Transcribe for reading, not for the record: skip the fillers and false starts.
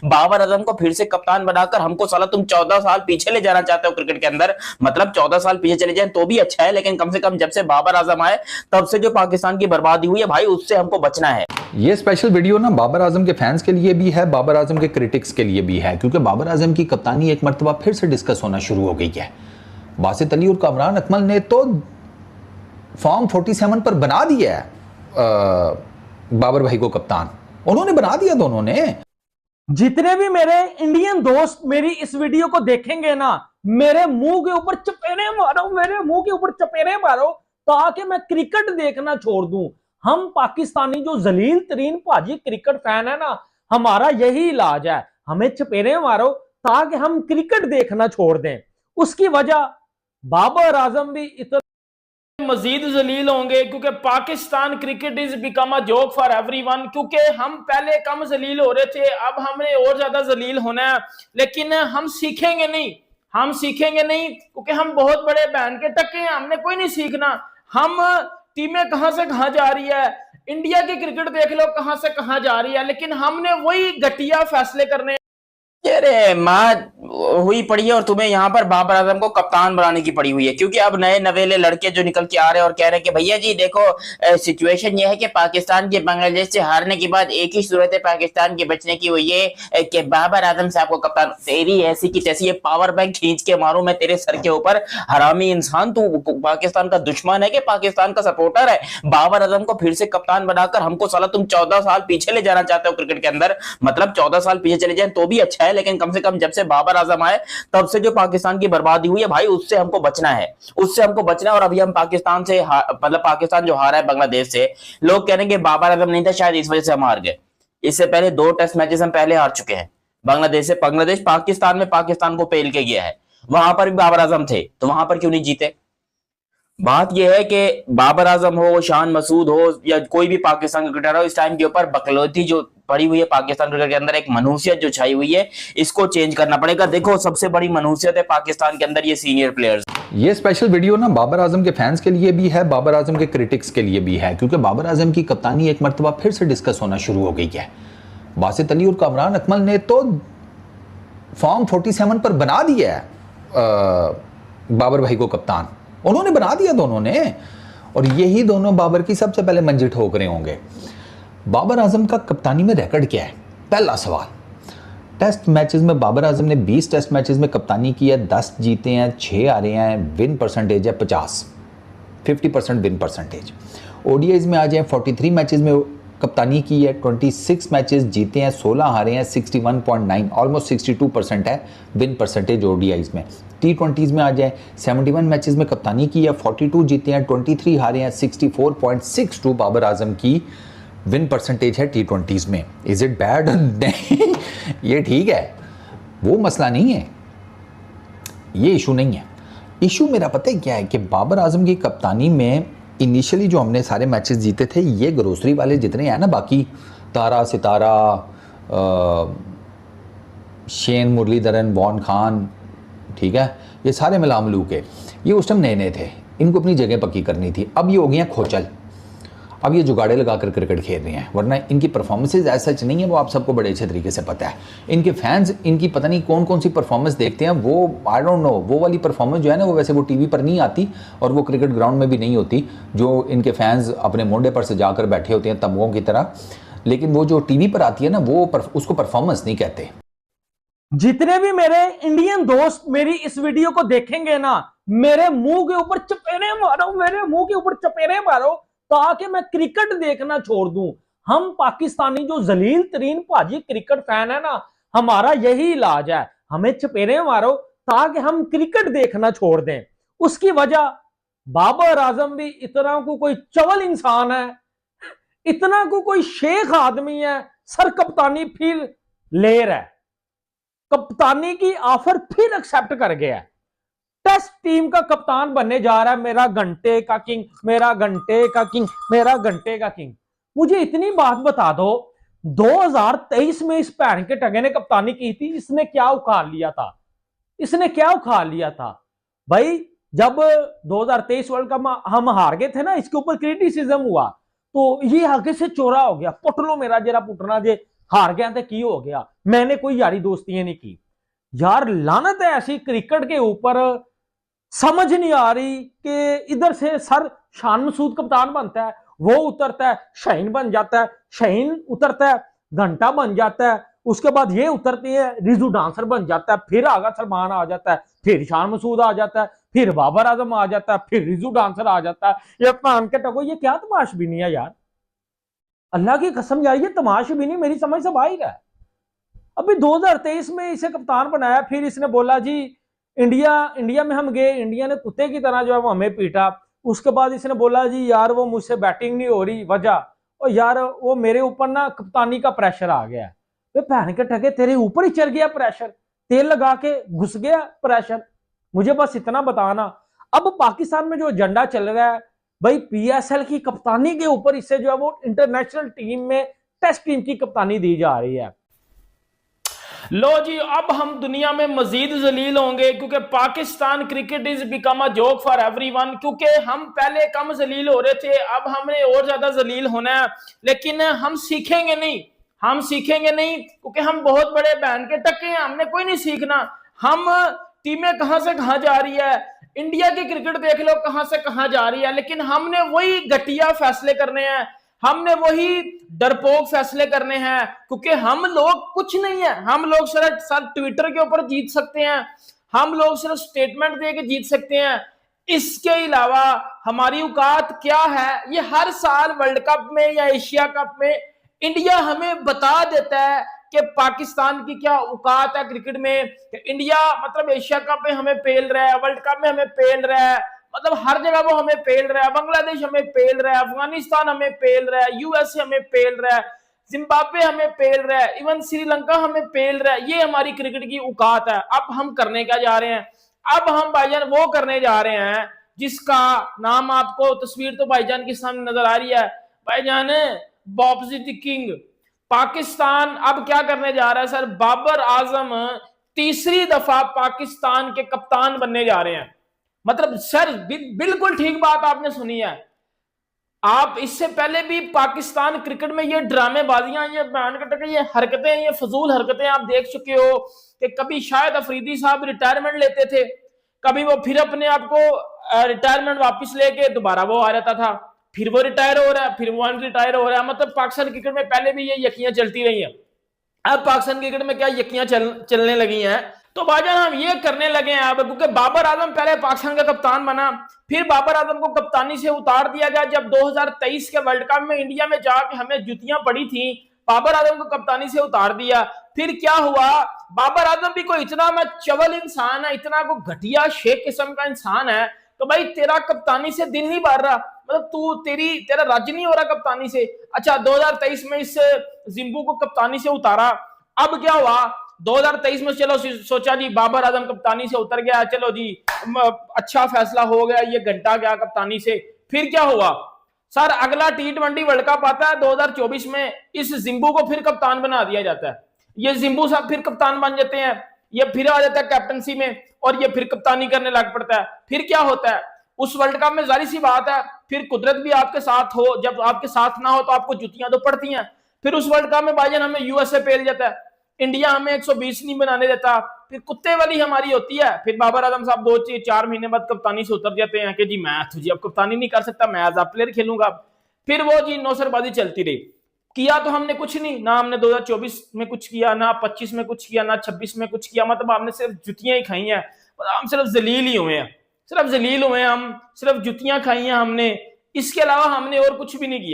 बाबर आजम को फिर से कप्तान बनाकर हमको साला तुम 14 साल पीछे ले जाना चाहते हो क्रिकेट के अंदर। मतलब 14 साल पीछे चले जाए तो भी अच्छा है, लेकिन कम से कम जब से बाबर आजम आए तब से जो पाकिस्तान की बर्बादी हुई है भाई, उससे हमको बचना है। ये स्पेशल वीडियो ना बाबर आजम के फैंस के लिए भी है, बाबर आजम के क्रिटिक्स के लिए भी है, क्योंकि बाबर आजम की कप्तानी एक मरतबा फिर से डिस्कस होना शुरू हो गई है। बासित अली और कामरान अकमल ने तो फॉर्म 47 पर बना दिया है बाबर भाई को कप्तान, उन्होंने बना दिया दोनों ने। जितने भी मेरे इंडियन दोस्त मेरी इस वीडियो को देखेंगे ना, मेरे मुंह के ऊपर चपेड़े मारो, मेरे मुंह के ऊपर चपेड़े मारो ताकि मैं क्रिकेट देखना छोड़ दूं। हम पाकिस्तानी जो जलील तरीन भाजी क्रिकेट फैन है ना, हमारा यही इलाज है, हमें चपेड़े मारो ताकि हम क्रिकेट देखना छोड़ दें। उसकी वजह बाबर आजम भी इतना मजीद जलील होंगे, क्योंकि Pakistan cricket is become a joke for everyone. क्योंकि हम पहले कम जलील हो रहे थे, अब हमने और ज्यादा जलील होना है, लेकिन हम सीखेंगे नहीं, हम सीखेंगे नहीं, क्योंकि हम बहुत बड़े बहन के टक्के हैं, हमने कोई नहीं सीखना। हम टीमें कहां से कहां जा रही है, इंडिया की क्रिकेट देख लो कहां से कहां जा रही है, लेकिन हमने वही घटिया फैसले करने। अरे माँ हुई पड़ी है और तुम्हें यहाँ पर बाबर आजम को कप्तान बनाने की पड़ी हुई है, क्योंकि अब नए नवेले लड़के जो निकल के आ रहे हैं और कह रहे हैं कि भैया जी देखो सिचुएशन ये है कि पाकिस्तान के बांग्लादेश से हारने के बाद एक ही सूरत है पाकिस्तान के बचने की, वो ये कि बाबर आजम साहब को कप्तान। तेरी ऐसी की तैसी ये पावर बैंक खींच के मारू मैं तेरे सर के ऊपर, हरामी इंसान। तू पाकिस्तान का दुश्मन है कि पाकिस्तान का सपोर्टर है? बाबर आजम को फिर से कप्तान बनाकर हमको साला तुम 14 साल पीछे ले जाना चाहते हो क्रिकेट के अंदर। मतलब 14 साल पीछे चले जाए तो भी अच्छा है, लेकिन कम से कम जब से बाबर आजम आए तब से जो पाकिस्तान की बर्बादी हुई है भाई, उससे हमको बचना है, उससे हमको बचना है। और अभी हम पाकिस्तान से मतलब पाकिस्तान जो हारा है बांग्लादेश से, लोग कह रहे हैं कि बाबर आजम नहीं था शायद इस वजह से हम हार गए। इससे पहले 2 टेस्ट मैचेस हम पहले हार चुके हैं बांग्लादेश से। बांग्लादेश पाकिस्तान में पाकिस्तान को पेल के गया है, वहां पर भी बाबर आजम थे, तो वहां पर क्यों नहीं जीते? बात यह है कि बाबर आजम हो, शान मसूद हो, या कोई भी पाकिस्तान क्रिकेटर हो, इस टाइम के ऊपर बकलौती जो पड़ी हुई है पाकिस्तान क्रिकेट के अंदर, एक मनुष्यत जो छाई हुई है, इसको चेंज करना पड़ेगा। देखो सबसे बड़ी मनुष्यत है पाकिस्तान के अंदर ये सीनियर प्लेयर्स। ये स्पेशल वीडियो ना बाबर आजम के फैंस के लिए भी है, बाबर आजम के क्रिटिक्स के लिए भी है, क्योंकि बाबर आजम की कप्तानी एक मरतबा फिर से डिस्कस होना शुरू हो गई है। बासित अली और कामरान अकमल ने तो फॉर्म 47 पर बना दिया है बाबर भाई को कप्तान, उन्होंने बना दिया दोनों ने। और यही दोनों बाबर की सबसे पहले मंजी ठोक रहे होंगे। बाबर आजम का कप्तानी में रिकॉर्ड क्या है? पहला सवाल, टेस्ट मैचेस में बाबर आजम ने 20 टेस्ट मैचेस में कप्तानी की है, 10 जीते हैं, 6 हारे हैं, विन परसेंटेज है 50% विन परसेंटेज। ओडीआईज में आ जाए 43 मैचेस में कप्तानी की है, 26 मैचेस जीते हैं, 16 हारे हैं, 61.9 ऑलमोस्ट 62% है विन परसेंटेज ओडीआईज में। T20s में आ जाए 71 मैचेस में कप्तानी की है, 42 जीते हैं, 23 हारे हैं, 64.62 बाबर आजम की विन परसेंटेज है T20s में। Is it bad? नहीं, ये ठीक है, वो मसला नहीं है, ये इशू नहीं है। इशू मेरा पता है क्या है कि बाबर आजम की कप्तानी में इनिशियली जो हमने सारे मैचेस जीते थे, ये ग्रोसरी वाले जितने हैं ना, बाकी तारा सितारा, शेन मुरलीधरन, वॉन खान, ठीक है, ये सारे मिलामलू के, ये उस टाइम नए नए थे, इनको अपनी जगह पक्की करनी थी। अब ये हो गए हैं खोचल, अब ये जुगाड़े लगाकर क्रिकेट खेल रहे हैं, वरना इनकी परफॉर्मेंसेज ऐसा सच नहीं है, वो आप सबको बड़े अच्छे तरीके से पता है। इनके फैंस इनकी पता नहीं कौन कौन सी परफॉर्मेंस देखते हैं, वो आई डोंट नो, वो वाली परफॉर्मेंस जो है ना, वो वैसे वो टीवी पर नहीं आती और वो क्रिकेट ग्राउंड में भी नहीं होती, जो इनके फैंस अपने मोंडे पर से जाकर बैठे होते हैं तमुओं की तरह, लेकिन वो जो टीवी पर आती है ना, वो उसको परफॉर्मेंस नहीं कहते। जितने भी मेरे इंडियन दोस्त मेरी इस वीडियो को देखेंगे ना, मेरे मुंह के ऊपर चपेड़े मारो, मेरे मुंह के ऊपर चपेड़े मारो ताकि मैं क्रिकेट देखना छोड़ दूं। हम पाकिस्तानी जो जलील तरीन भाजी क्रिकेट फैन है ना, हमारा यही इलाज है, हमें चपेड़े मारो ताकि हम क्रिकेट देखना छोड़ दें। उसकी वजह बाबर आजम भी इतना को कोई चवल इंसान है, इतना को कोई शेख आदमी है, सर कप्तानी फिर ले रहा है, कप्तानी की ऑफर फिर एक्सेप्ट कर गया है, टेस्ट टीम का कप्तान बनने जा रहा है। मेरा घंटे का किंग, मेरा घंटे का किंग, मेरा घंटे का किंग। मुझे इतनी बात बता दो, 2023 में इस भैन के टगे ने कप्तानी की थी, इसने क्या उखाड़ लिया था? इसने क्या उखाड़ लिया था भाई? जब 2023 वर्ल्ड कप हम हार गए थे ना, इसके ऊपर क्रिटिसिज्म हुआ, तो ये आगे से चोरा हो गया, पुट लो मेरा जरा पुटना जे, हार गया तो की हो गया, मैंने कोई यारी दोस्तियां नहीं की यार। लानत है ऐसी क्रिकेट के ऊपर, समझ नहीं आ रही कि इधर से सर शान मसूद कप्तान बनता है, वो उतरता है शाहीन बन जाता है, शाहीन उतरता है घंटा बन जाता है, उसके बाद ये उतरती है रिजू डांसर बन जाता है, फिर आगा सलमान आ जाता है, फिर शान मसूद आ जाता है, फिर बाबर आजम आ जाता है, फिर रिजू डांसर आ जाता है। ये पान के टको, ये क्या तमाशबीनी है यार, अल्लाह की कसम यार, ये तमाशबीनी मेरी समझ से बाहर है। अभी 2023 में इसे कप्तान बनाया, फिर इसने बोला जी इंडिया में हम गए, इंडिया ने कुत्ते की तरह जो है वो हमें पीटा। उसके बाद इसने बोला जी यार वो मुझसे बैटिंग नहीं हो रही, वजह और यार वो मेरे ऊपर ना कप्तानी का प्रेशर आ गया। वे भैन के ठगे तेरे ऊपर ही चढ़ गया प्रेशर, तेल लगा के घुस गया प्रेशर। मुझे बस इतना बताना, अब पाकिस्तान में जो एजेंडा चल रहा है भाई, पीएसएल की कप्तानी के ऊपर इससे जो है वो इंटरनेशनल टीम में टेस्ट टीम की कप्तानी दी जा रही है। लो जी, अब हम दुनिया में मजीद जलील होंगे क्योंकि Pakistan cricket is become a joke for everyone. क्योंकि हम पहले कम जलील हो रहे थे, अब हमने और ज्यादा जलील होना है, लेकिन हम सीखेंगे नहीं, हम सीखेंगे नहीं क्योंकि हम बहुत बड़े बहन के टक्के हैं, हमने कोई नहीं सीखना। हम टीमें कहां से कहां जा रही है, इंडिया की क्रिकेट देख लो कहां से कहां जा रही है, लेकिन हमने वही घटिया फैसले करने हैं, हमने वही डरपोक फैसले करने हैं। क्योंकि हम लोग कुछ नहीं है, हम लोग सिर्फ ट्विटर के ऊपर जीत सकते हैं, हम लोग सिर्फ स्टेटमेंट दे के जीत सकते हैं। इसके अलावा हमारी औकात क्या है, ये हर साल वर्ल्ड कप में या एशिया कप में इंडिया हमें बता देता है कि पाकिस्तान की क्या औकात है क्रिकेट में। इंडिया मतलब एशिया कप में हमें पेल रहा है, वर्ल्ड कप में हमें पेल रहा है, मतलब हर जगह वो हमें पेल रहा है। बांग्लादेश हमें पेल रहा है, अफगानिस्तान हमें पेल रहा है, यूएसए हमें पेल रहा है, जिम्बाब्वे हमें पेल रहा है, इवन श्रीलंका हमें पेल रहा है। ये हमारी क्रिकेट की औकात है। अब हम करने क्या जा रहे हैं, अब हम भाईजान वो करने जा रहे हैं जिसका नाम आपको, तस्वीर तो भाईजान के सामने नजर आ रही है, भाईजान बॉब्जी द किंग। पाकिस्तान अब क्या करने जा रहा है सर, बाबर आजम तीसरी दफा पाकिस्तान के कप्तान बनने जा रहे हैं। मतलब सर बिल्कुल ठीक बात आपने सुनी है। आप इससे पहले भी पाकिस्तान क्रिकेट में ये ड्रामेबाजियां, ये बयान करके ये हरकतें, ये फजूल हरकतें आप देख चुके हो कि कभी शायद अफरीदी साहब रिटायरमेंट लेते थे, कभी वो फिर अपने आप को रिटायरमेंट वापस लेके दोबारा वो आ जाता था, फिर वो रिटायर हो रहा है, फिर वो अनरिटायर हो रहा है। मतलब पाकिस्तान क्रिकेट में पहले भी ये यकियां चलती रही हैं, अब पाकिस्तान क्रिकेट में क्या यकियां चलने लगी हैं। तो भाईजान हम ये करने लगे हैं अब, क्योंकि बाबर आजम पहले पाकिस्तान का कप्तान बना, फिर बाबर आजम को कप्तानी से उतार दिया गया। जब 2023 के वर्ल्ड कप में इंडिया में जाके हमें जुतियां पड़ी थी, बाबर आजम को कप्तानी से उतार दिया। फिर क्या हुआ, बाबर आजम भी कोई इतना मैं चवल इंसान है, इतना को घटिया शेख किस्म का इंसान है, तो भाई तेरा कप्तानी से दिल नहीं भर रहा, मतलब तेरा राज्य नहीं हो रहा कप्तानी से। अच्छा 2023 में इस जिम्बू को कप्तानी से उतारा, अब क्या हुआ 2023 में, चलो सोचा जी बाबर आजम कप्तानी से उतर गया, चलो जी अच्छा फैसला हो गया, ये घंटा गया कप्तानी से। फिर क्या हुआ सर, अगला T20 वर्ल्ड कप आता है 2024 में, इस जिम्बू को फिर कप्तान बना दिया जाता है। ये जिम्बू साहब फिर कप्तान बन जाते हैं, ये फिर आ जाता है कैप्टनसी में और ये फिर कप्तानी करने लग पड़ता है। फिर क्या होता है उस वर्ल्ड कप में, जारी सी बात है फिर कुदरत भी आपके साथ हो, जब आपके साथ ना हो तो आपको जुतियां तो पड़ती हैं। फिर उस वर्ल्ड कप में भाईजान हमें यूएसए पेल जाता है, इंडिया हमें 120 नहीं बनाने देता, फिर कुत्ते वाली हमारी होती है। फिर बाबर आजम साहब 2-4 महीने बाद कप्तानी से उतर जाते हैं कि जी मैं तुझे अब कप्तानी नहीं कर सकता, मैं एज अ प्लेयर खेलूंगा। फिर वो जी नौसरबाजी चलती रही, किया तो हमने कुछ नहीं, ना हमने 2024 में कुछ किया, ना 25 में कुछ किया, ना 26 में कुछ किया, मतलब हमने सिर्फ जुतियां ही खाई हैं, हम सिर्फ जलील ही हुए हैं, सिर्फ जलील हुए हैं, हम सिर्फ जुतियां खाई हैं हमने, इसके अलावा हमने और कुछ भी नहीं किया।